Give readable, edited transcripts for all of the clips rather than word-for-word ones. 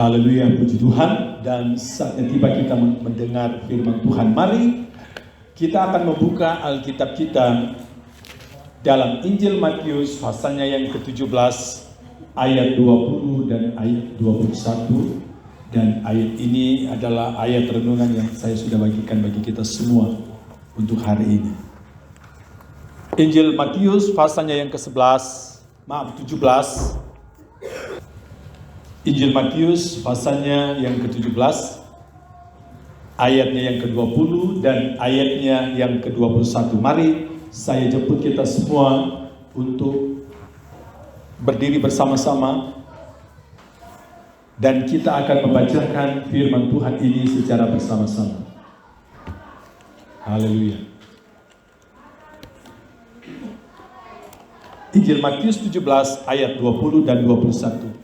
Haleluya, puji Tuhan. Dan saatnya tiba kita mendengar firman Tuhan. Mari kita akan membuka Alkitab kita dalam Injil Matius pasalnya yang ke-17 ayat 20 dan ayat 21. Dan ayat ini adalah ayat renungan yang saya sudah bagikan bagi kita semua untuk hari ini. Injil Matius pasalnya yang ke-17. Injil Matius pasalnya yang ke-17, ayatnya yang ke-20 dan ayatnya yang ke-21. Mari saya jemput kita semua untuk berdiri bersama-sama dan kita akan membacakan firman Tuhan ini secara bersama-sama. Haleluya. Injil Matius 17 ayat 20 dan 21.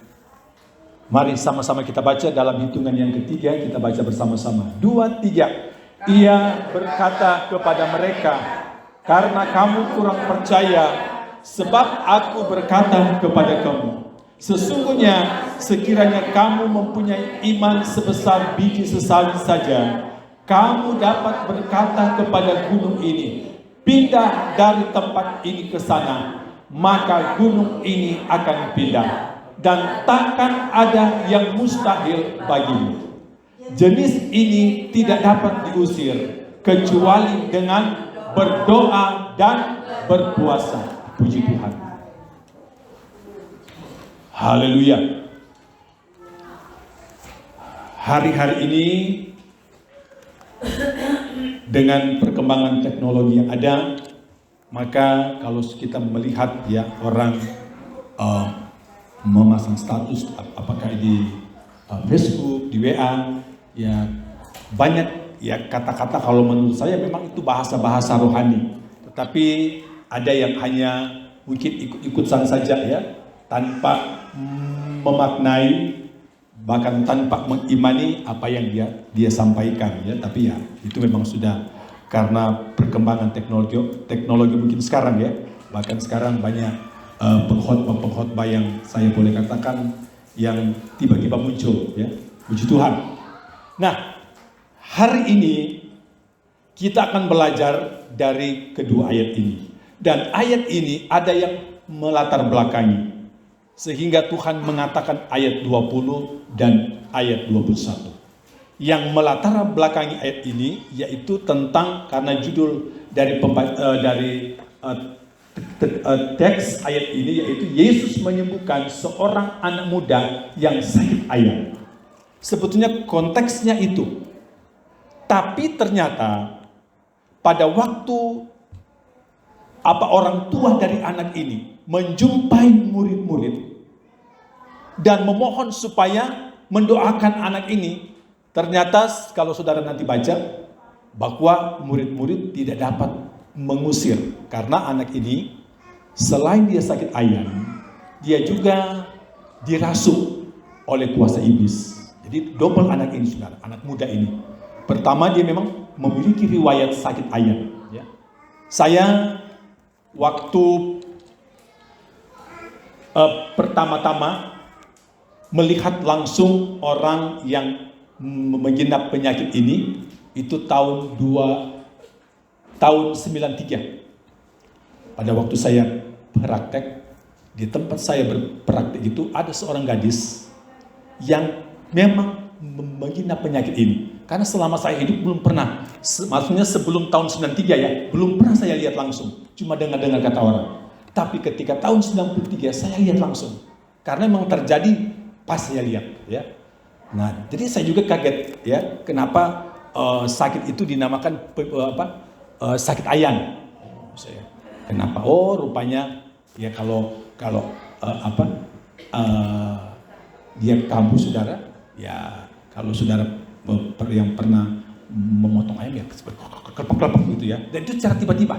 Mari sama-sama kita baca dalam hitungan yang ketiga, kita baca bersama-sama. 2, 3. Ia berkata kepada mereka, karena kamu kurang percaya, sebab aku berkata kepada kamu, sesungguhnya sekiranya kamu mempunyai iman sebesar biji sesawi saja, kamu dapat berkata kepada gunung ini, pindah dari tempat ini ke sana, maka gunung ini akan pindah. Dan takkan ada yang mustahil bagimu. Jenis ini tidak dapat diusir kecuali dengan berdoa dan berpuasa. Puji Tuhan. Haleluya. Hari-hari ini dengan perkembangan teknologi yang ada, maka kalau kita melihat ya orang memasang status apakah di Facebook, di WA, ya banyak ya kata-kata kalau menurut saya memang itu bahasa-bahasa rohani. Tetapi ada yang hanya mungkin ikut-ikutan saja ya, tanpa memaknai, bahkan tanpa mengimani apa yang dia sampaikan ya. Tapi ya itu memang sudah karena perkembangan teknologi mungkin sekarang ya. Bahkan sekarang banyak pengkhotbah yang saya boleh katakan yang tiba-tiba muncul ya. Puji Tuhan. Nah, hari ini kita akan belajar dari kedua ayat ini. Dan ayat ini ada yang melatar belakangi sehingga Tuhan mengatakan ayat 20 dan ayat 21. Yang melatar belakangi ayat ini yaitu tentang, karena judul dari teks ayat ini yaitu Yesus menyembuhkan seorang anak muda yang sakit ayam. Sebetulnya konteksnya itu. Tapi ternyata pada waktu orang tua dari anak ini menjumpai murid-murid dan memohon supaya mendoakan anak ini, ternyata kalau saudara nanti baca bahwa murid-murid tidak dapat mengusir karena anak ini selain dia sakit ayam, dia juga dirasuk oleh kuasa iblis. Jadi double anak ini, saudara, anak muda ini. Pertama dia memang memiliki riwayat sakit ayam. Ya. Saya waktu pertama-tama melihat langsung orang yang mengidap penyakit ini itu tahun 93. Pada waktu saya praktek, di tempat saya berpraktek itu ada seorang gadis yang memang mengidap penyakit ini. Karena selama saya hidup belum pernah, maksudnya sebelum tahun 93 ya, belum pernah saya lihat langsung. Cuma dengar-dengar kata orang. Tapi ketika tahun 93 saya lihat langsung. Karena memang terjadi pas saya lihat ya. Nah, jadi saya juga kaget ya, kenapa sakit itu dinamakan sakit ayam. Kenapa? Oh, rupanya ya kalau dia kambuh, saudara, ya kalau saudara yang pernah memotong ayam ya kelepek-kelepek gitu ya. Dan itu secara tiba-tiba.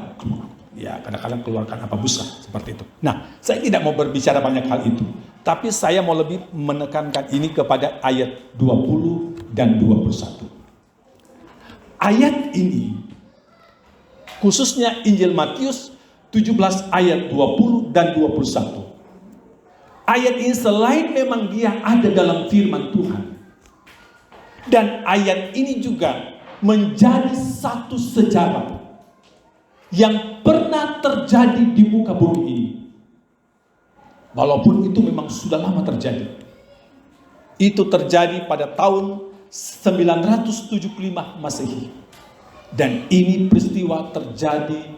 Ya, kadang-kadang keluarkan busa seperti itu. Nah, saya tidak mau berbicara banyak hal itu, tapi saya mau lebih menekankan ini kepada ayat 20 dan 21. Ayat ini khususnya Injil Matius 17 ayat 20 dan 21. Ayat ini selain memang dia ada dalam firman Tuhan, Dan ayat ini juga menjadi satu sejarah yang pernah terjadi di muka bumi ini. Walaupun itu memang sudah lama terjadi. Itu terjadi pada tahun 975 Masehi. Dan ini peristiwa terjadi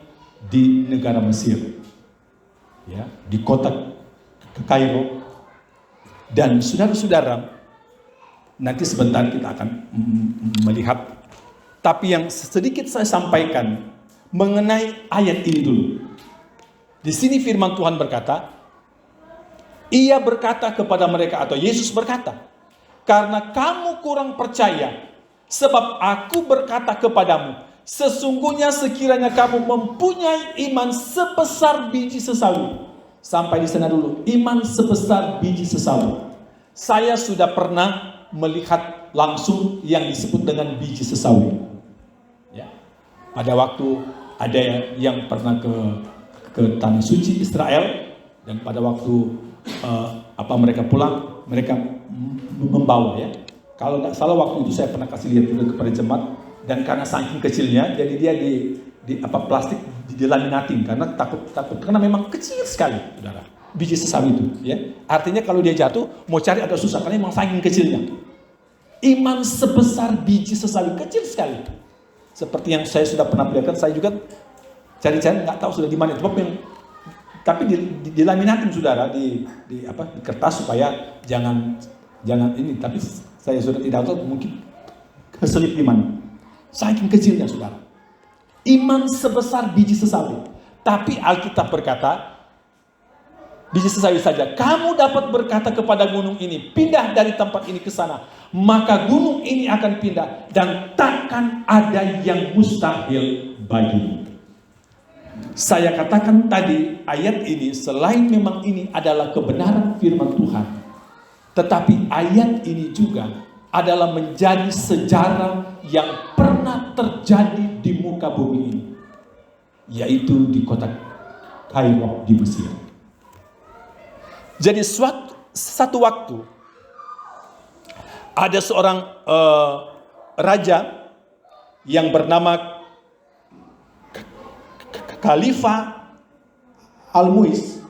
di negara Mesir. Ya, di kota Kairo. Dan saudara-saudara, nanti sebentar kita akan melihat. Tapi yang sedikit saya sampaikan mengenai ayat ini dulu. Di sini firman Tuhan berkata, Ia berkata kepada mereka, atau Yesus berkata, karena kamu kurang percaya, sebab aku berkata kepadamu, sesungguhnya sekiranya kamu mempunyai iman sebesar biji sesawi. Sampai di sana dulu, iman sebesar biji sesawi. Saya sudah pernah melihat langsung yang disebut dengan biji sesawi. Ya. Pada waktu ada yang pernah ke tanah suci Israel, dan pada waktu mereka pulang, mereka membawa, ya. Kalau nggak salah waktu itu saya pernah kasih lihat juga kepada jemaat, dan karena saking kecilnya, jadi dia di plastik dilaminatin karena takut karena memang kecil sekali, saudara. Biji sesawi itu, ya. Artinya kalau dia jatuh mau cari agak susah karena memang saking kecilnya. Iman sebesar biji sesawi, kecil sekali. Seperti yang saya sudah pernah perlihatkan, saya juga cari-cari nggak tahu sudah di mana. Tapi dilaminatin, saudara, di kertas supaya jangan ini. Tapi saya sudah tidak tahu, mungkin keselip di mana. Saking kecilnya, saudara. Iman sebesar biji sesawi. Tapi Alkitab berkata, biji sesawi saja. Kamu dapat berkata kepada gunung ini, pindah dari tempat ini ke sana. Maka gunung ini akan pindah. Dan takkan ada yang mustahil bagimu. Saya katakan tadi, ayat ini selain memang ini adalah kebenaran firman Tuhan, tetapi ayat ini juga adalah menjadi sejarah yang pernah terjadi di muka bumi ini, yaitu di kota Kairo di Mesir. Jadi satu waktu ada seorang raja yang bernama Khalifah Al-Muiz.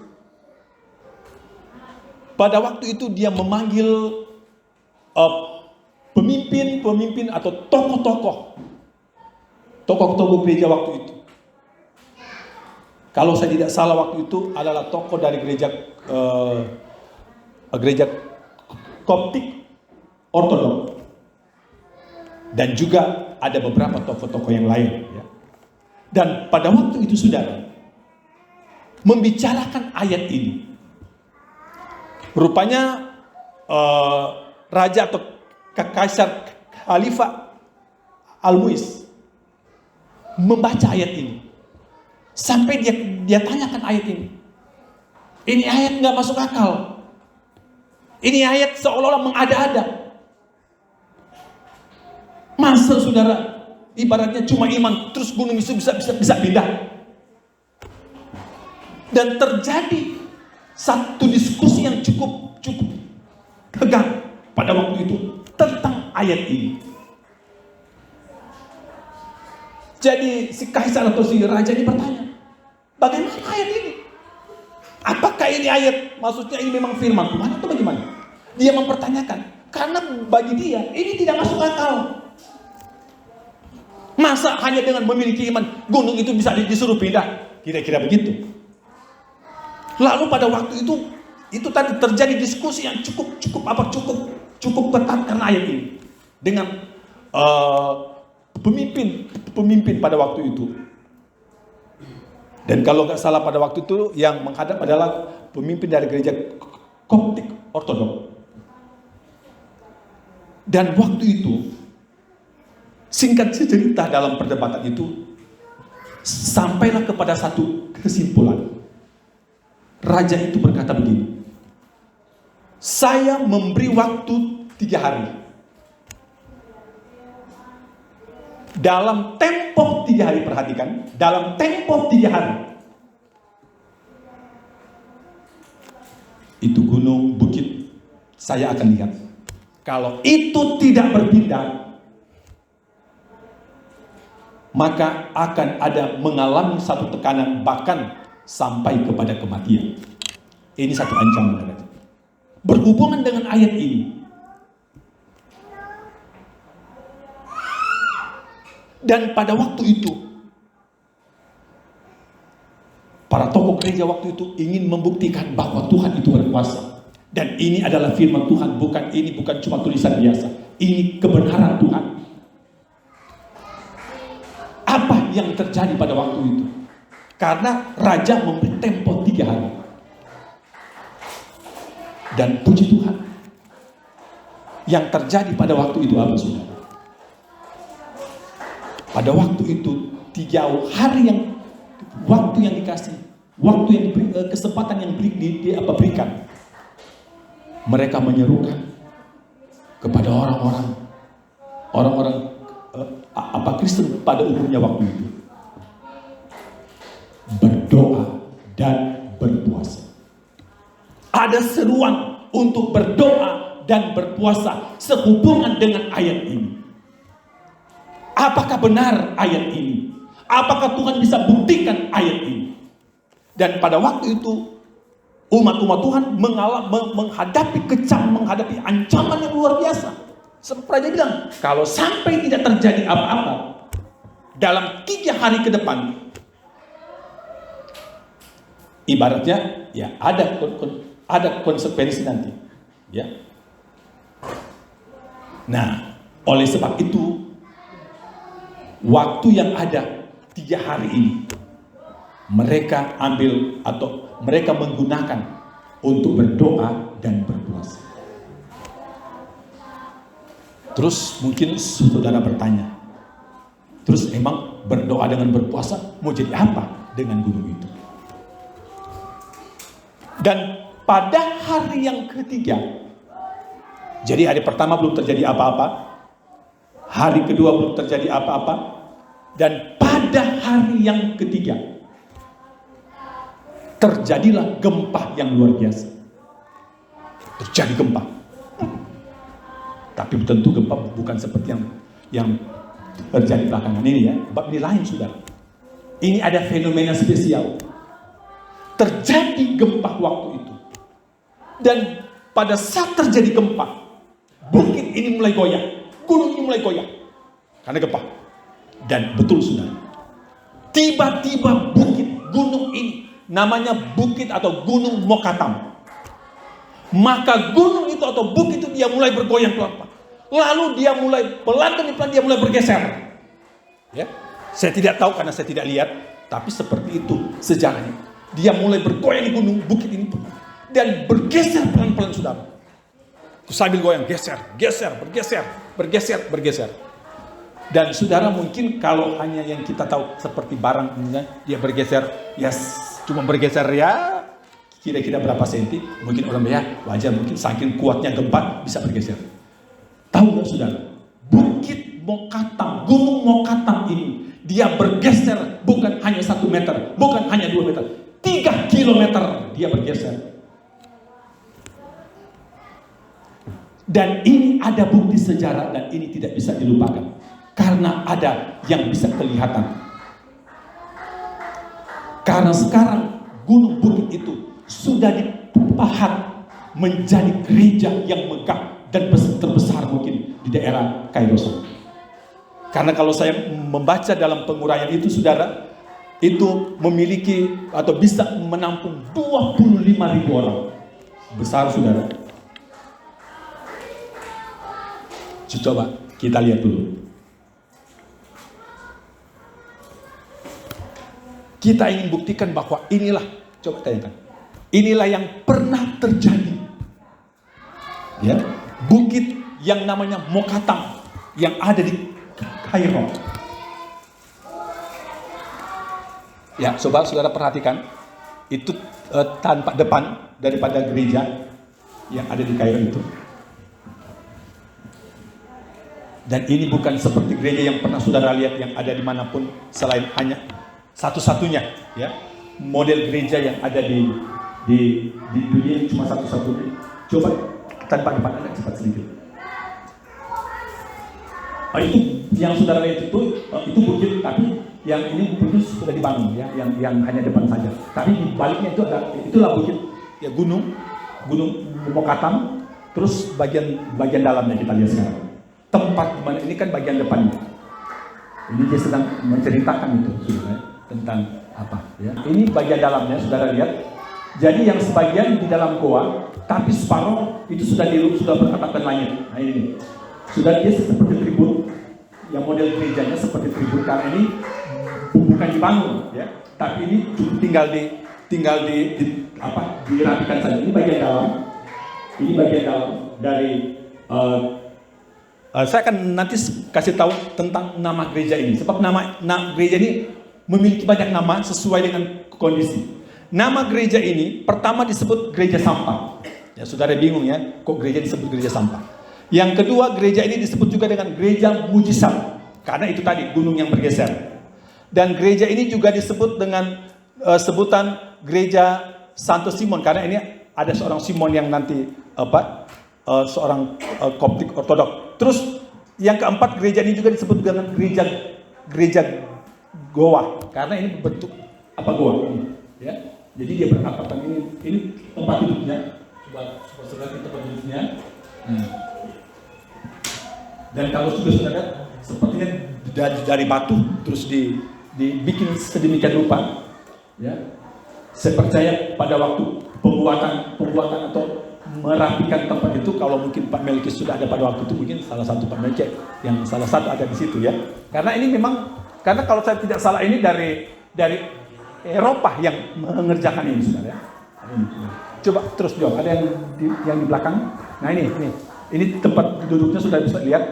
Pada waktu itu dia memanggil pemimpin atau tokoh-tokoh gereja waktu itu. Kalau saya tidak salah waktu itu adalah tokoh dari gereja Koptik Ortodok, dan juga ada beberapa tokoh-tokoh yang lain, ya. Dan pada waktu itu, saudara, membicarakan ayat ini, rupanya raja atau kaisar Khalifah Al-Muiz membaca ayat ini. Sampai dia tanyakan ayat ini. Ini ayat nggak masuk akal. Ini ayat seolah-olah mengada-ada. Masa, saudara, ibaratnya cuma iman terus gunung itu bisa pindah. Dan terjadi satu diskusi yang cukup tegang pada waktu itu tentang ayat ini. Jadi si kaisar atau si raja ini bertanya, bagaimana ayat ini? Apakah ini ayat, maksudnya ini memang firman Tuhan atau bagaimana? Dia mempertanyakan, karena bagi dia ini tidak masuk akal. Masa hanya dengan memiliki iman gunung itu bisa disuruh pindah? Kira-kira begitu. Lalu pada waktu itu tadi terjadi diskusi yang cukup ketat karena ayat ini dengan pemimpin pada waktu itu. Dan kalau nggak salah pada waktu itu yang menghadap adalah pemimpin dari gereja Koptik Ortodok. Dan waktu itu, singkat cerita dalam perdebatan itu, sampailah kepada satu kesimpulan. Raja itu berkata begini, saya memberi waktu 3 hari. Dalam tempo 3 hari, perhatikan, dalam tempo 3 hari, itu gunung bukit saya akan lihat. Kalau itu tidak berpindah, maka akan ada mengalami satu tekanan bahkan sampai kepada kematian. Ini satu ancaman. Berhubungan dengan ayat ini, dan pada waktu itu para tokoh gereja waktu itu ingin membuktikan bahwa Tuhan itu berkuasa. Dan ini adalah firman Tuhan, ini bukan cuma tulisan biasa. Ini kebenaran Tuhan. Apa yang terjadi pada waktu itu? Karena raja memberi tempo 3 hari. Dan puji Tuhan, yang terjadi pada waktu itu apa, saudara? Pada waktu itu 3 hari waktu yang dikasih, waktu yang kesempatan yang diberikan, mereka menyerukan kepada orang-orang Kristen pada umumnya waktu itu, berdoa dan berpuasa. Ada seruan untuk berdoa dan berpuasa sehubungan dengan ayat ini. Apakah benar ayat ini? Apakah Tuhan bisa buktikan ayat ini? Dan pada waktu itu umat-umat Tuhan menghadapi ancaman yang luar biasa. Seperti Raja bilang, kalau sampai tidak terjadi apa-apa dalam 3 hari ke depan, ibaratnya ya ada konsekuensi nanti, ya. Nah, oleh sebab itu waktu yang ada 3 hari ini mereka ambil atau mereka menggunakan untuk berdoa dan berpuasa. Terus mungkin saudara bertanya, terus emang berdoa dengan berpuasa mau jadi apa dengan gunung itu? Dan pada hari yang ketiga, jadi hari pertama belum terjadi apa-apa, hari kedua belum terjadi apa-apa, dan pada hari yang ketiga terjadilah gempa yang luar biasa. Terjadi gempa. Tapi tentu gempa bukan seperti yang terjadi belakangan ini, ya. Bab ini lain, saudara. Ini ada fenomena spesial. Terjadi gempa waktu itu. Dan pada saat terjadi gempa, bukit ini mulai goyah, gunung ini mulai goyah karena gempa. Dan betul, saudara, tiba-tiba gunung ini namanya bukit atau gunung Mokatam. Maka gunung itu atau bukit itu dia mulai bergoyang pelan-pelan. Lalu dia mulai pelan-pelan dia mulai bergeser. Ya, saya tidak tahu karena saya tidak lihat, tapi seperti itu sejarahnya. Dia mulai bergoyang di gunung bukit ini dan bergeser pelan-pelan, saudara. Sambil goyang, geser, bergeser. Dan saudara, mungkin kalau hanya yang kita tahu seperti barang, dia bergeser, ya cuma bergeser ya kira-kira berapa senti, mungkin orang ya wajar, mungkin saking kuatnya gempa bisa bergeser. Tahu nggak, saudara, bukit Mokatam, gunung Mokatam ini dia bergeser bukan hanya 1 meter, bukan hanya 2 meter, 3 kilometer dia bergeser. Dan ini ada bukti sejarah dan ini tidak bisa dilupakan. Karena ada yang bisa kelihatan. Karena sekarang gunung bukit itu sudah dipahat menjadi gereja yang megah dan terbesar mungkin di daerah Kairo. Karena kalau saya membaca dalam penguraian itu, saudara, itu memiliki atau bisa menampung 25.000 orang. Besar, saudara. Coba kita lihat dulu. Kita ingin buktikan bahwa inilah, coba tanyakan, inilah yang pernah terjadi. Ya, bukit yang namanya Mokatam yang ada di Kairo. Ya, coba saudara perhatikan, itu tampak depan daripada gereja yang ada di Kairo itu. Dan ini bukan seperti gereja yang pernah saudara lihat yang ada dimanapun selain hanya satu-satunya, ya, model gereja yang ada di dunia cuma satu-satunya. Coba tanpa depan ada cepat sedikit. Itu yang saudara lihat itu bukit, tapi yang ini bukit sudah dibangun ya, yang hanya depan saja. Tapi di baliknya itu itulah bukit ya, gunung Mokatam. Terus bagian dalamnya kita lihat sekarang. Tempat di mana ini kan bagian depannya. Ini dia sedang menceritakan itu saudara, tentang apa ya. Ini bagian dalamnya saudara lihat. Jadi yang sebagian di dalam goa, tapi separuh itu sudah beratapkan langit. Nah ini sudah dia seperti tribun, yang model gerejanya seperti tribun, karena ini bukan dibangun ya, tapi ini tinggal dirapikan saja. Ini bagian dalam dari saya akan nanti kasih tahu tentang nama gereja ini, sebab nama gereja ini memiliki banyak nama sesuai dengan kondisi. Nama gereja ini pertama disebut gereja sampah. Ya, saudara bingung ya, kok gereja disebut gereja sampah. Yang kedua, gereja ini disebut juga dengan gereja mujizat, karena itu tadi gunung yang bergeser. Dan gereja ini juga disebut dengan sebutan gereja Santo Simon, karena ini ada seorang Simon yang nanti seorang Koptik Ortodok. Terus yang keempat, gereja ini juga disebut dengan gereja goa, karena ini bentuk goa ini, ya. Jadi dia beratapkan ini tempat duduknya. Coba saudara kita tempat duduknya. Dan kalau sudah saudara sepertinya dari batu terus dibikin sedemikian rupa, ya. Saya percaya pada waktu pembuatan atau merapikan tempat itu, kalau mungkin Pak Melkis sudah ada pada waktu itu, mungkin salah satu Pak Melkis yang salah satu ada di situ ya. Karena ini memang, karena kalau saya tidak salah ini dari Eropa yang mengerjakan ini saudara ya. Coba terus jawab, ada yang di belakang. Nah ini tempat duduknya sudah bisa lihat.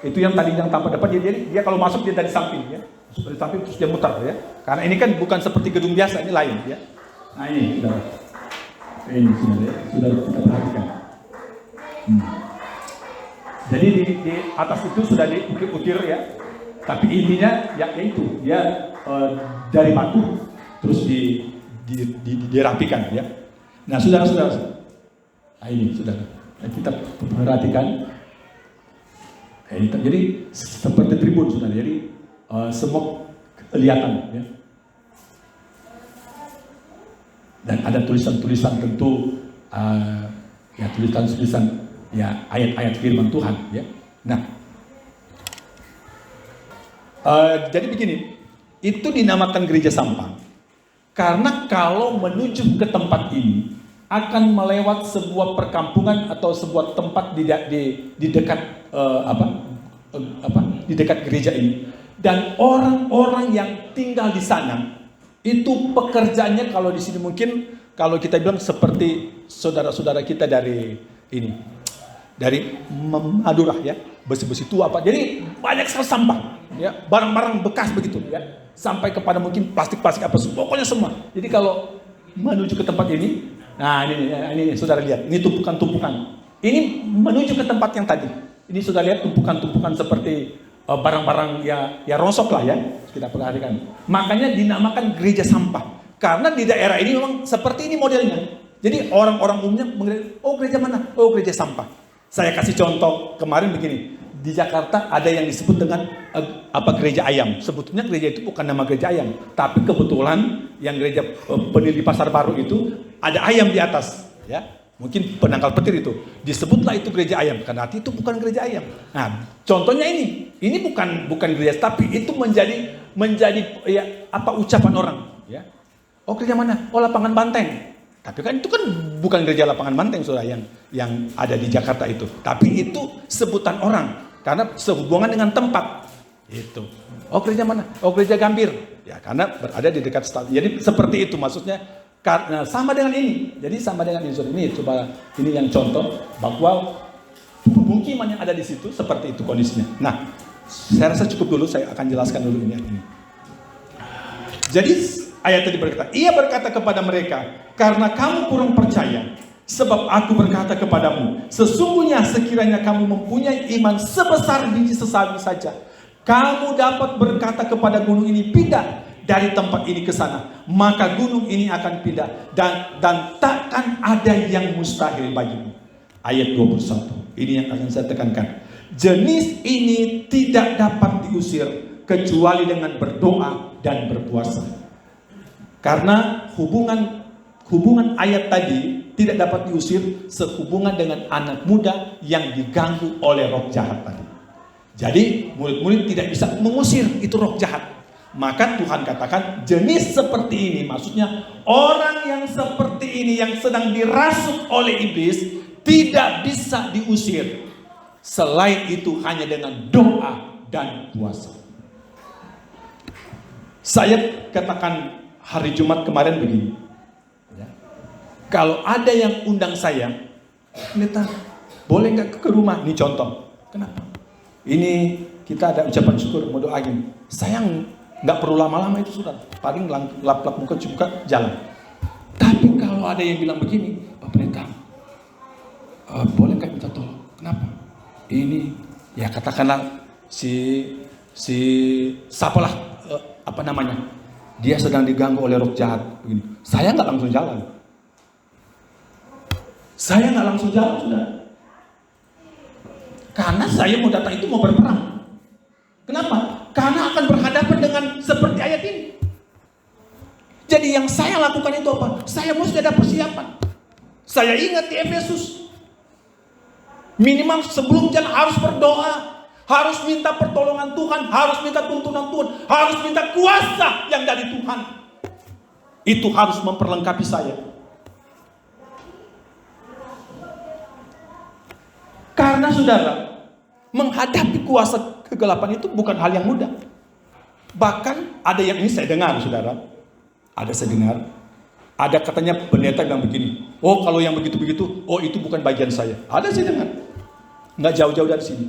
Itu yang tadi yang tampak depan, dia kalau masuk dia dari samping ya, dari samping terus dia muter ya. Karena ini kan bukan seperti gedung biasa, ini lain ya. Nah ini sudah kita perhatikan. Jadi di atas itu sudah diukir-ukir ya. Tapi intinya ya itu dia dari batu terus dirapikan ya. Nah saudara, nah ini saudara, kita perhatikan. Jadi seperti tribun saudara, jadi semua kelihatan ya. Dan ada tulisan-tulisan tentu ya, tulisan ya, ayat-ayat firman Tuhan ya. Nah jadi begini, itu dinamakan gereja sampah karena kalau menuju ke tempat ini akan melewat sebuah perkampungan atau sebuah tempat di dekat di dekat gereja ini, dan orang-orang yang tinggal di sana itu pekerjaannya, kalau di sini mungkin kalau kita bilang seperti saudara-saudara kita dari Madura ya, besi-besi tua jadi banyak sekali sampah ya, barang-barang bekas begitu ya, sampai kepada mungkin plastik-plastik pokoknya semua. Jadi kalau menuju ke tempat ini, nah ini saudara lihat, ini tumpukan-tumpukan. Ini menuju ke tempat yang tadi. Ini sudah lihat tumpukan-tumpukan seperti barang-barang ya rontok lah ya, kita perhatikan. Makanya dinamakan gereja sampah, karena di daerah ini memang seperti ini modelnya. Jadi orang-orang umumnya mengira, oh gereja mana? Oh gereja sampah. Saya kasih contoh kemarin begini, di Jakarta ada yang disebut dengan gereja ayam. Sebetulnya gereja itu bukan nama gereja ayam, tapi kebetulan yang gereja Pendiri Pasar Baru itu ada ayam di atas, ya. Mungkin penangkal petir itu disebutlah itu gereja ayam, karena itu bukan gereja ayam. Nah, contohnya ini bukan gereja, tapi itu menjadi ya ucapan orang, ya. Oh gereja mana? Oh Lapangan Banteng. Tapi kan itu kan bukan gereja Lapangan Banteng saudara yang ada di Jakarta itu, tapi itu sebutan orang karena sehubungan dengan tempat itu. Oh gereja mana? Oh gereja Gambir, ya karena berada di dekat stadion. Jadi seperti itu maksudnya. Karena sama dengan ini. Jadi sama dengan ini. Ini coba, ini yang contoh bahwa pemukiman yang ada di situ seperti itu kondisinya. Nah, saya rasa cukup dulu, saya akan jelaskan dulu ini. Jadi ayat tadi berkata, ia berkata kepada mereka, karena kamu kurang percaya, sebab aku berkata kepadamu, sesungguhnya sekiranya kamu mempunyai iman sebesar biji sesawi saja, kamu dapat berkata kepada gunung ini, pindah dari tempat ini ke sana, maka gunung ini akan pindah dan takkan ada yang mustahil bagimu. Ayat 21, ini yang akan saya tekankan. Jenis ini tidak dapat diusir kecuali dengan berdoa dan berpuasa. Karena hubungan ayat tadi tidak dapat diusir sehubungan dengan anak muda yang diganggu oleh roh jahat tadi. Jadi murid-murid tidak bisa mengusir itu roh jahat. Maka Tuhan katakan jenis seperti ini, maksudnya orang yang seperti ini yang sedang dirasuk oleh iblis tidak bisa diusir. Selain itu hanya dengan doa dan puasa. Saya katakan hari Jumat kemarin begini. Kalau ada yang undang saya, pendeta, boleh nggak ke rumah? Ini contoh. Kenapa? Ini kita ada ucapan syukur, mau doain. Saya nggak perlu lama-lama itu sudah. Paling lap-lap muka, buka jalan. Tapi kalau ada yang bilang begini, Pak Pendeta, boleh nggak minta tolong? Kenapa? Ini ya katakanlah si siapalah apa namanya, dia sedang diganggu oleh roh jahat begini. Saya nggak langsung jalan. Saya nggak langsung jalan, sudah. Karena saya mau datang itu mau berperang. Kenapa? Karena akan berhadapan dengan seperti ayat ini. Jadi yang saya lakukan itu apa? Saya mesti ada persiapan. Saya ingat di Efesus. Minimal sebelum jalan harus berdoa. Harus minta pertolongan Tuhan. Harus minta tuntunan Tuhan. Harus minta kuasa yang dari Tuhan. Itu harus memperlengkapi saya. Karena saudara, menghadapi kuasa kegelapan itu bukan hal yang mudah. Bahkan ada yang ini saya dengar saudara. Ada katanya pendeta bilang begini. Oh kalau yang begitu-begitu, oh itu bukan bagian saya. Ada saya dengar. Nggak jauh-jauh dari sini.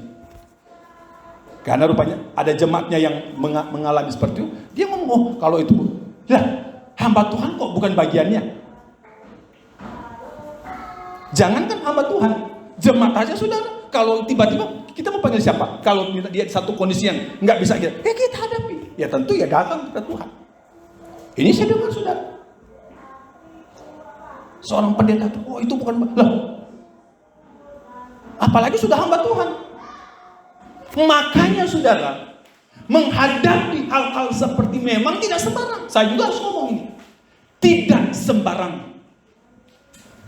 Karena rupanya ada jemaatnya yang mengalami seperti itu. Dia ngomong, oh kalau itu, lah hamba Tuhan kok bukan bagiannya. Jangankan hamba Tuhan, jemaat aja saudara. Kalau tiba-tiba kita mau panggil siapa? Kalau dia satu kondisi yang nggak bisa kita hadapi. Ya tentu ya datang ke Tuhan. Ini saya dengar saudara. Seorang pendeta itu, oh itu bukan lah. Apalagi sudah hamba Tuhan. Makanya saudara, menghadapi hal-hal seperti memang tidak sembarang. Saya juga harus ngomong ini. Tidak sembarang.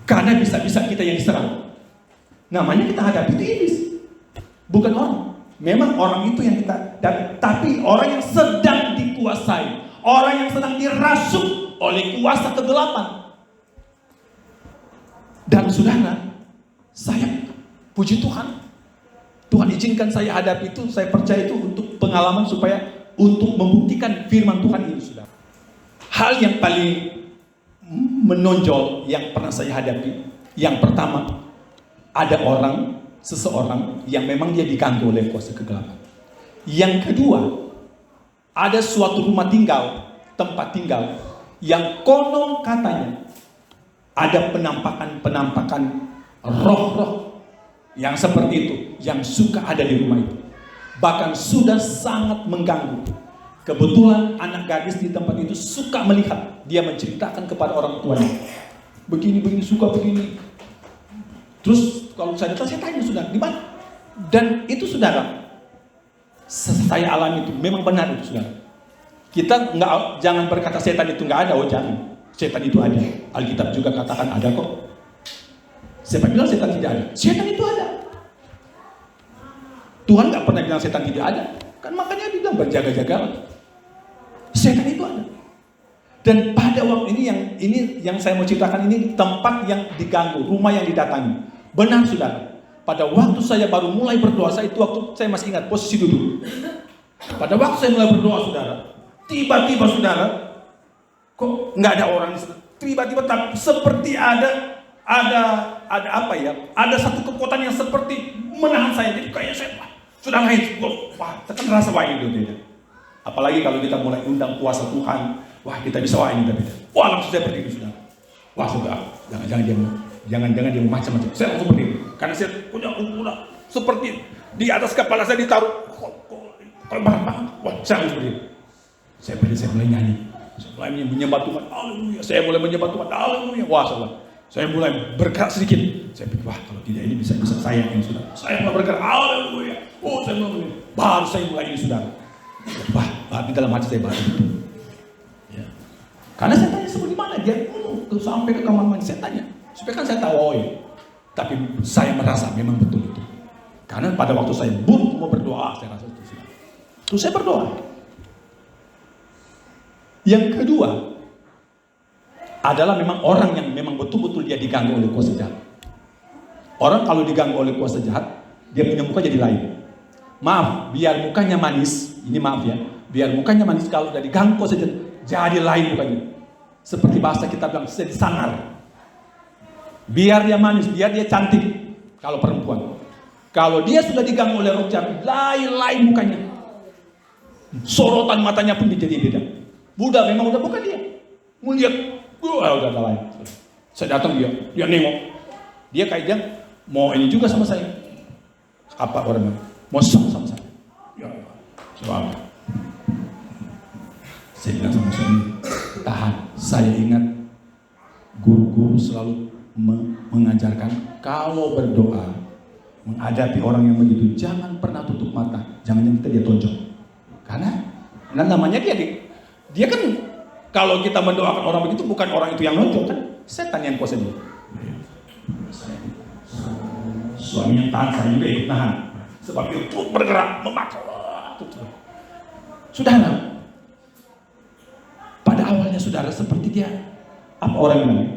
Karena bisa-bisa kita yang diserang. Namanya kita hadapi itu iblis. Bukan orang. Memang orang itu yang kita, tapi orang yang sedang dikuasai. Orang yang sedang dirasuk oleh kuasa kegelapan. Dan saudara, saya puji Tuhan. Tuhan izinkan saya hadapi itu, saya percaya itu untuk pengalaman supaya untuk membuktikan firman Tuhan ini, saudara. Hal yang paling menonjol yang pernah saya hadapi, yang pertama, ada seseorang yang memang dia diganggu oleh kuasa kegelapan. Yang kedua, ada suatu rumah tinggal, tempat tinggal, yang konon katanya ada penampakan roh-roh yang seperti itu, yang suka ada di rumah itu. Bahkan sudah sangat mengganggu. Kebetulan anak gadis di tempat itu suka melihat. Dia menceritakan kepada orang tuanya. Begini, suka begini. Terus kalau saya datang, saya tanya, sudah di mana? Dan itu saudara, saya alami itu, memang benar itu saudara. Kita jangan berkata setan itu nggak ada, oh jangan. Setan itu ada. Alkitab juga katakan ada kok. Siapa bilang setan tidak ada? Setan itu ada. Tuhan nggak pernah bilang setan tidak ada. Kan makanya dia bilang berjaga-jaga. Setan itu ada. Dan pada waktu ini yang saya mau ceritakan ini tempat yang diganggu, rumah yang didatangi. Benar saudara. Pada waktu saya baru mulai berdoa, itu waktu saya masih ingat posisi duduk. Pada waktu saya mulai berdoa saudara, tiba-tiba saudara, kok nggak ada orang? Tiba-tiba seperti ada apa ya? Ada satu kekuatan yang seperti menahan saya. Jadi kayak saya sudah lain. Wah, tekan rasa wah itu beda. Apalagi kalau kita mulai undang kuasa Tuhan, wah kita bisa wah ini beda. Wah langsung saya berdiri sudah. Wah sudah, jangan dia macam-macam. Saya langsung berdiri karena saya punya seperti di atas kepala saya ditaruh barang-barang. Wah saya harus berdiri. Saya mulai nyanyi. Saya mulai menyembah Tuhan. Haleluya. Saya mulai menyembah Tuhan. Haleluya. Wah saudara. Saya mulai bergerak sedikit. Saya pikir, wah kalau tidak ini bisa saya ini sudah. Saya mulai bergerak, haleluya. Oh saya mulai, baru saya mulai ini sudah. Wah, di dalam hati saya baru itu. Ya. Karena saya tanya sebagaimana dia sampai ke kamar mandi, saya tanya. Supaya kan saya tahu, oh ya. Tapi saya merasa memang betul itu. Karena pada waktu saya mau berdoa, saya rasa itu. Terus saya berdoa. Yang kedua adalah memang orang yang memang betul-betul dia diganggu oleh kuasa jahat. Orang kalau diganggu oleh kuasa jahat, dia punya muka jadi lain. Maaf, biar mukanya manis, ini maaf ya, biar mukanya manis kalau udah diganggu kuasa jahat, jadi lain mukanya. Seperti bahasa kita bilang, jadi sangar. Biar dia manis, biar dia cantik kalau perempuan. Kalau dia sudah diganggu oleh roh jahat, lain mukanya. Sorotan matanya pun jadi beda. Buddha memang udah bukan dia. Mau lihat, udah ada lain. Saya datang dia nengok. Dia kayak dia mau ini juga sama saya. Apa orangnya? Mau sama saya. Ya, soal. Saya bilang sama suami, tahan. Saya ingat guru-guru selalu mengajarkan kalau berdoa menghadapi orang yang begitu jangan pernah tutup mata, jangan minta dia tonjok. Karena namanya dia kan kalau kita mendoakan orang begitu bukan orang itu yang nonjok kan, setan yang kuasa dia. Suami yang tahan, saya juga ikut tahan. Sebab itu terus bergerak memaksa. Saudara, pada awalnya saudara seperti dia apa orang bilang?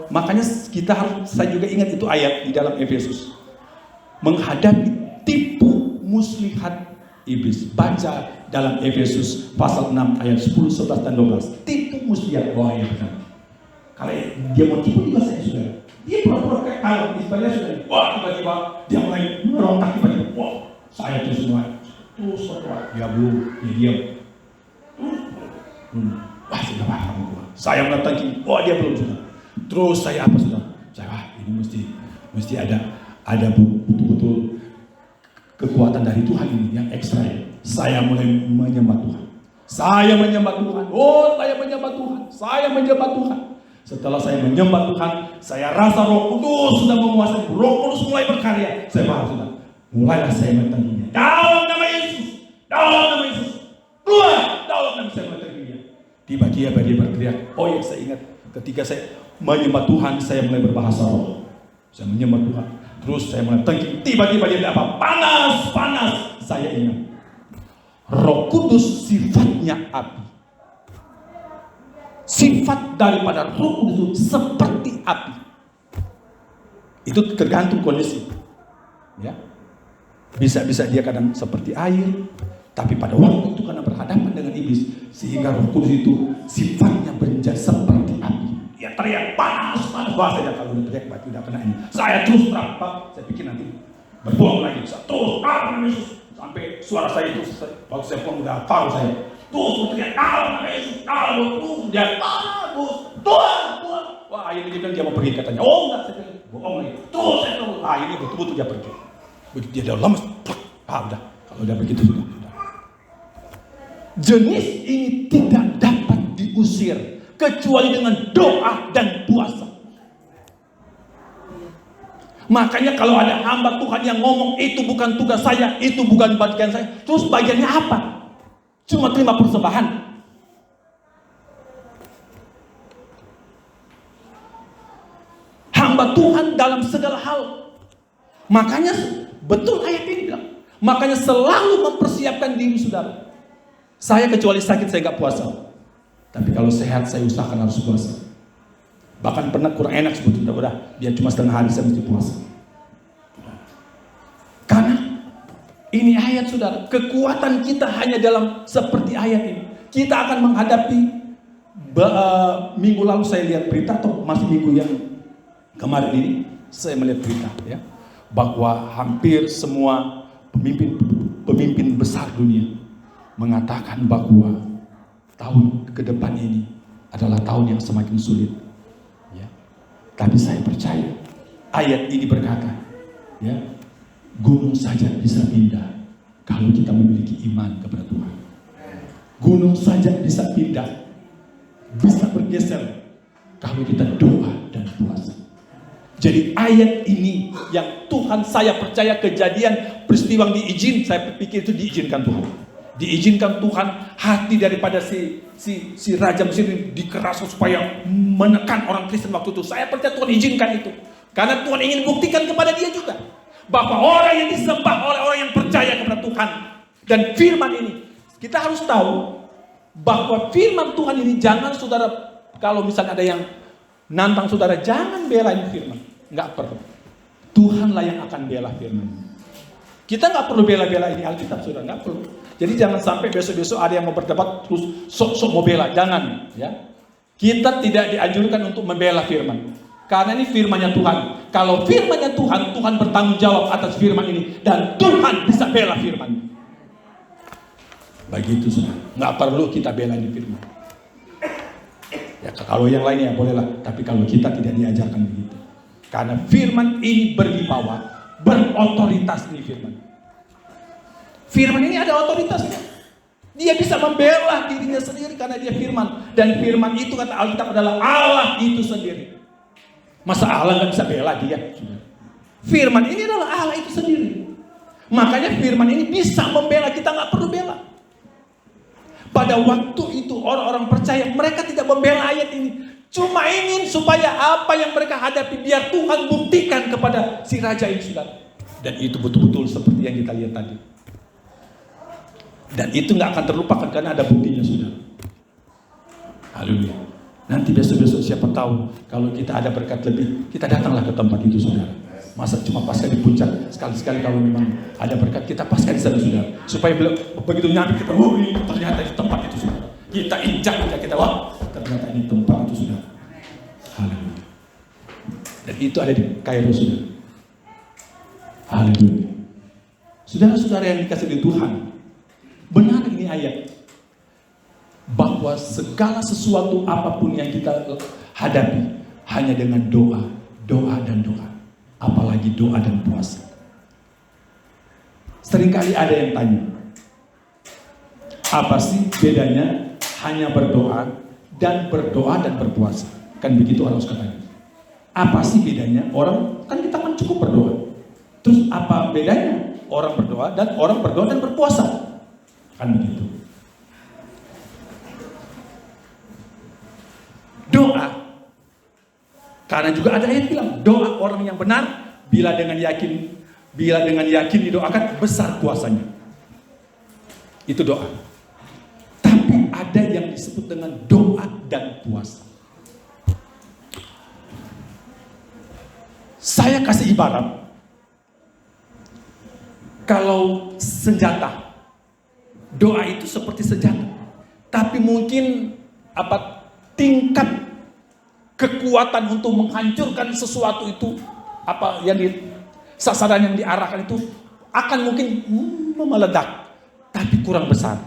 Makanya saya juga ingat itu ayat di dalam Efesus. Menghadapi tipu muslihat iblis. Baca dalam Efesus pasal 6 ayat 10, 11 dan 12. Tipu muslihat. Wah ya benar. Kalau dia mau tipu juga saya sudah. Dia pura-pura kayak kalau istilahnya sudah. Wah tiba-tiba dia mulai merontak tiba-tiba. Wah saya terus semua. Terus berdoa. Dia belum. Dia diam. Wah sudah paham gua. Saya menentang. Wah dia belum sudah. Terus saya apa sudah? Saya ini mesti ada betul-betul kekuatan dari Tuhan ini yang ekstra ya. Saya mulai menyembah Tuhan. Saya menyembah Tuhan. Oh, saya menyembah Tuhan. Saya menyembah Tuhan. Setelah saya menyembah Tuhan, saya rasa Roh Kudus sudah menguasai. Roh Kudus mulai berkarya. Saya paham sudah. Mulailah saya menentangnya. Dalam nama Yesus. Dalam nama Yesus. Keluar. Dalam nama saya menentangnya. Tiba-tiba dia berteriak. Oh ya, saya ingat ketika saya menyembah Tuhan, saya mulai berbahasa roh. Saya menyembah Tuhan. Terus saya mulai tengking. Tiba-tiba dia apa? Panas. Saya ingat. Roh Kudus sifatnya api. Sifat daripada Roh Kudus itu seperti api. Itu tergantung kondisi. Ya. Bisa dia kadang seperti air, tapi pada waktu itu karena berhadapan dengan iblis, sehingga Roh Kudus itu sifatnya menjadi seperti api. Dia teriak panas bahasanya kalau udah teriak berarti udah kena ini. Saya terus berapa? Saya pikir nanti berbohong lagi. Saya terus Yesus sampai suara saya itu waktu saya pulang udah tahu saya. Terus teriak Yesus, terus dia Tuhan. Wah akhirnya dia bilang dia mau pergi katanya. Oh enggak, saya bilang bohong lagi. Terus saya terus. Ini betul-betul dia pergi. Begitu dia udah lemes. Udah kalau udah begitu sudah. Jenis ini tidak dapat diusir kecuali dengan doa dan puasa. Makanya kalau ada hamba Tuhan yang ngomong itu bukan tugas saya, itu bukan bagian saya, terus bagiannya apa? Cuma terima persembahan. Hamba Tuhan dalam segala hal. Makanya betul ayat ini bilang. Makanya selalu mempersiapkan diri saudara. Saya kecuali sakit saya gak puasa. Tapi kalau sehat saya usahakan harus puasa. Bahkan pernah kurang enak sebetulnya, udah biar cuma setengah hari saya mesti puasa. Karena ini ayat saudara, kekuatan kita hanya dalam seperti ayat ini. Kita akan menghadapi minggu lalu saya lihat berita atau masih minggu yang kemarin ini saya melihat berita ya, bahwa hampir semua pemimpin besar dunia mengatakan bahwa tahun ke depan ini adalah tahun yang semakin sulit. Ya. Tapi saya percaya ayat ini berkata, ya, gunung saja bisa pindah kalau kita memiliki iman kepada Tuhan. Gunung saja bisa pindah, bisa bergeser kalau kita doa dan puasa. Jadi ayat ini yang Tuhan, saya percaya kejadian peristiwa diizin, saya pikir itu diizinkan Tuhan. Diizinkan Tuhan, hati daripada si Raja Mesir ini dikeraskan supaya menekan orang Kristen waktu itu. Saya percaya Tuhan izinkan itu. Karena Tuhan ingin buktikan kepada dia juga bahwa orang yang disembah oleh orang yang percaya kepada Tuhan. Dan firman ini, kita harus tahu bahwa firman Tuhan ini jangan saudara, kalau misalnya ada yang nantang saudara, jangan belain firman. Nggak perlu. Tuhanlah yang akan bela firman. Kita nggak perlu bela-bela ini Alkitab, saudara, nggak perlu. Jadi jangan sampai besok-besok ada yang mau berdebat terus sok-sok mau bela, jangan. Ya, kita tidak dianjurkan untuk membela firman. Karena ini firman-Nya Tuhan. Kalau firman-Nya Tuhan, Tuhan bertanggung jawab atas firman ini. Dan Tuhan bisa bela firman. Begitu saudara. Nggak perlu kita bela ini firman. Ya, kalau yang lainnya bolehlah. Tapi kalau kita tidak diajarkan begitu. Karena firman ini berwibawa, berotoritas ini firman. Firman ini ada otoritasnya. Dia bisa membela dirinya sendiri karena dia firman. Dan firman itu kata Alkitab adalah Allah itu sendiri. Masa Allah nggak bisa bela dia? Firman ini adalah Allah itu sendiri. Makanya firman ini bisa membela, kita nggak perlu bela. Pada waktu itu orang-orang percaya, mereka tidak membela ayat ini. Cuma ingin supaya apa yang mereka hadapi biar Tuhan buktikan kepada si raja ini, saudara. Dan itu betul-betul seperti yang kita lihat tadi. Dan itu nggak akan terlupakan karena ada buktinya, saudara. Haleluya. Nanti besok-besok siapa tahu kalau kita ada berkat lebih, kita datanglah ke tempat itu, saudara. Masa cuma pasca di puncak, sekali-sekali kalau memang ada berkat, kita pasca di sana, saudara. Supaya begitu nyampe kita, oh ini ternyata itu tempat itu, saudara. Kita injak aja kita, wah ternyata ini tempat itu, saudara. Haleluya. Dan itu ada di Kairo, saudara. Haleluya. Saudara-saudara yang dikasih di Tuhan, benar ini ayat. Bahwa segala sesuatu apapun yang kita hadapi hanya dengan doa, doa dan doa. Apalagi doa dan puasa. Seringkali ada yang tanya, apa sih bedanya hanya berdoa dan berpuasa? Kan begitu orang suka tanya. Apa sih bedanya? Orang kan kita kan cukup berdoa. Terus apa bedanya orang berdoa dan berpuasa? Kan begitu. Doa, karena juga ada ayat bilang doa orang yang benar bila dengan yakin didoakan besar kuasanya. Itu doa. Tapi ada yang disebut dengan doa dan puasa. Saya kasih ibarat, kalau senjata, doa itu seperti senjata. Tapi mungkin tingkat kekuatan untuk menghancurkan sesuatu itu, sasaran yang diarahkan itu akan mungkin meledak, tapi kurang besar.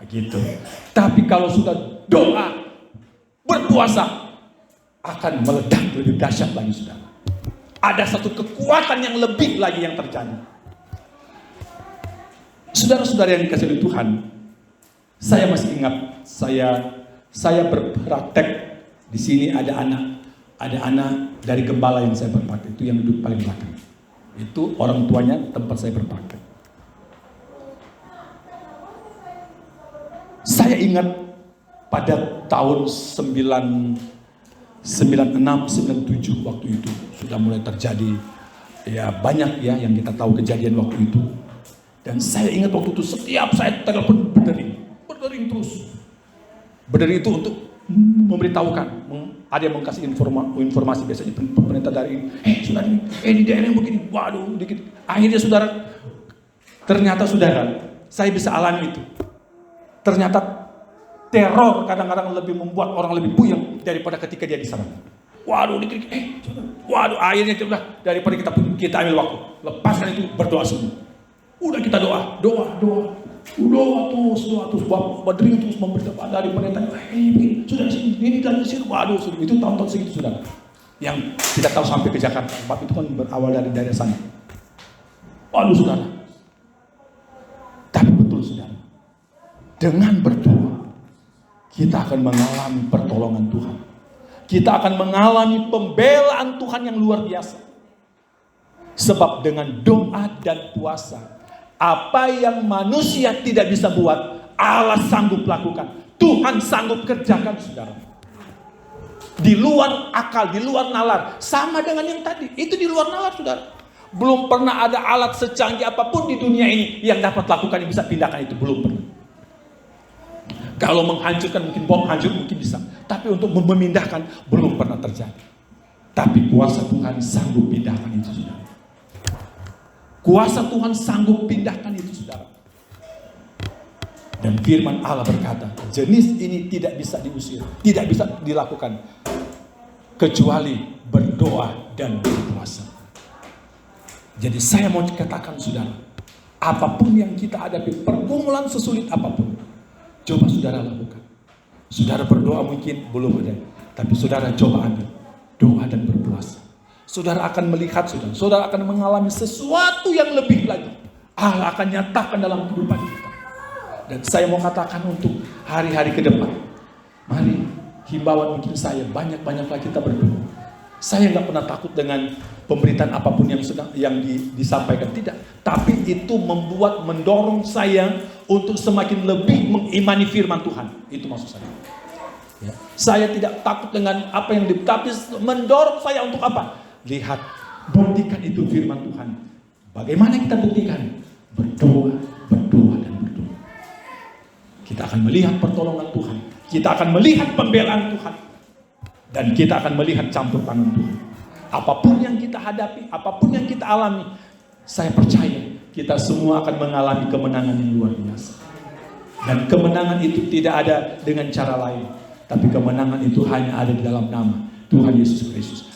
Begitu. Tapi kalau sudah doa, berpuasa, akan meledak lebih dahsyat lagi, saudara. Ada satu kekuatan yang lebih lagi yang terjadi. Saudara-saudara yang dikasihi Tuhan, saya masih ingat saya berpraktek di sini ada anak dari gembala yang saya berpraktek, itu yang duduk paling belakang. Itu orang tuanya tempat saya berpraktek. Saya ingat pada tahun 96-97 waktu itu sudah mulai terjadi ya banyak ya yang kita tahu kejadian waktu itu. Dan saya ingat waktu itu setiap saya telepon berdering terus. Berdering itu untuk memberitahukan, ada yang mau kasih informasi biasanya pemerintah dari saudara ini di daerah yang begini, waduh dikit. Akhirnya ternyata saya bisa alami itu. Ternyata teror kadang-kadang lebih membuat orang lebih puyeng daripada ketika dia diserang. Waduh dikit, waduh akhirnya daripada kita ambil waktu, lepaskan itu, berdoa semua. Udah kita doa terus berdiri terus memberitahu dari pemerintah, sudah ini dan sini, waduh itu tahun-tahun segitu sudah. Yang kita tahu sampai ke Jakarta, sebab itu kan berawal dari daerah sana. Waduh saudara. Tapi betul saudara, dengan berdoa kita akan mengalami pertolongan Tuhan. kita akan mengalami pembelaan Tuhan yang luar biasa. Sebab dengan doa dan puasa, apa yang manusia tidak bisa buat, Allah sanggup lakukan. Tuhan sanggup kerjakan, saudara. Di luar akal, di luar nalar. Sama dengan yang tadi, itu di luar nalar, saudara. Belum pernah ada alat secanggih apapun di dunia ini yang dapat lakukan, yang bisa pindahkan itu. Belum pernah. Kalau menghancurkan mungkin bom hancur, mungkin bisa. Tapi untuk memindahkan, belum pernah terjadi. Tapi kuasa Tuhan sanggup pindahkan itu, saudara. Kuasa Tuhan sanggup pindahkan itu, saudara. Dan firman Allah berkata, jenis ini tidak bisa diusir, tidak bisa dilakukan, kecuali berdoa dan berpuasa. Jadi saya mau katakan, saudara, apapun yang kita hadapi, pergumulan sesulit apapun, coba saudara lakukan. Saudara berdoa mungkin belum ada, tapi saudara coba ambil doa dan berpuasa. Saudara akan melihat, saudara akan mengalami sesuatu yang lebih lagi. Allah akan nyatakan dalam kehidupan kita. Dan saya mau katakan untuk hari-hari ke depan, mari himbauan mungkin saya, banyak-banyaklah kita berdoa. Saya nggak pernah takut dengan pemberitaan apapun yang disampaikan, tidak. Tapi itu mendorong saya untuk semakin lebih mengimani firman Tuhan. Itu maksud saya. Ya. Saya tidak takut dengan apa yang tapi mendorong saya untuk apa? Lihat, buktikan itu firman Tuhan. Bagaimana kita buktikan? Berdoa, berdoa, dan berdoa. Kita akan melihat pertolongan Tuhan. Kita akan melihat pembelaan Tuhan. Dan kita akan melihat campur tangan Tuhan. Apapun yang kita hadapi, apapun yang kita alami, saya percaya kita semua akan mengalami kemenangan yang luar biasa. Dan kemenangan itu tidak ada dengan cara lain. Tapi kemenangan itu hanya ada di dalam nama Tuhan Yesus Kristus.